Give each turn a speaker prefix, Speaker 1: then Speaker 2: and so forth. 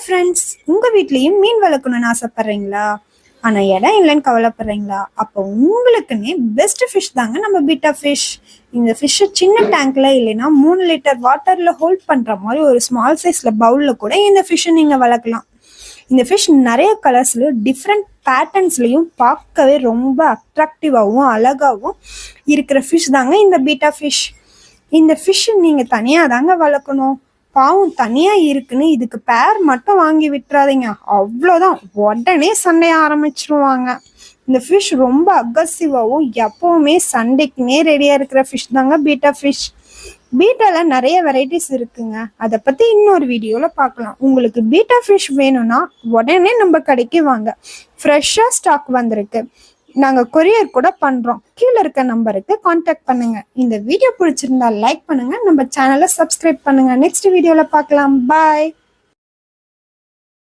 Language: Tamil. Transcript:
Speaker 1: ஹாய் ஃப்ரெண்ட்ஸ், உங்கள் வீட்லேயும் மீன் வளர்க்கணும்னு ஆசைப்பட்றீங்களா? ஆனால் இடம் இல்லைன்னு கவலைப்படுறீங்களா? அப்போ உங்களுக்குன்னே பெஸ்ட் ஃபிஷ் தாங்க நம்ம பீட்டா ஃபிஷ். இந்த ஃபிஷ்ஷை சின்ன டேங்க்ல இல்லைன்னா 3 லிட்டர் வாட்டரில் ஹோல்ட் பண்ணுற மாதிரி ஒரு ஸ்மால் சைஸில் பவுலில் கூட இந்த ஃபிஷ்ஷை நீங்கள் வளர்க்கலாம். இந்த ஃபிஷ் நிறைய கலர்ஸ்லையும் டிஃப்ரெண்ட் பேட்டர்ன்ஸ்லையும் பார்க்கவே ரொம்ப அட்ராக்டிவாகவும் அழகாகவும் இருக்கிற ஃபிஷ் தாங்க இந்த பீட்டா ஃபிஷ். இந்த ஃபிஷ் நீங்கள் தனியாக தாங்க வளர்க்கணும். பாவம் தனியாக இருக்குன்னு இதுக்கு பேர் மட்டும் வாங்கி விட்டுறாதீங்க. அவ்வளோதான், உடனே சண்டைய ஆரம்பிச்சிருவாங்க. இந்த ஃபிஷ் ரொம்ப அக்ரெசிவாகவும் எப்போவுமே சண்டைக்குனே ரெடியாக இருக்கிற ஃபிஷ் தாங்க பீட்டா ஃபிஷ். பீட்டால நிறைய வெரைட்டிஸ் இருக்குங்க. அதை பற்றி இன்னொரு வீடியோவில் பார்க்கலாம். உங்களுக்கு பீட்டா ஃபிஷ் வேணும்னா உடனே நம்ம கடைக்கு வாங்க. ஃப்ரெஷ்ஷாக ஸ்டாக் வந்திருக்கு. நாங்கள் கொரியர் கூட பண்ணுறோம். கீழே இருக்க நம்பருக்கு கான்டாக்ட் பண்ணுங்க. இந்த வீடியோ பிடிச்சிருந்தா லைக் பண்ணுங்க, நம்ம சேனலை சப்ஸ்கிரைப் பண்ணுங்க. நெக்ஸ்ட் வீடியோவில் பார்க்கலாம். பாய்.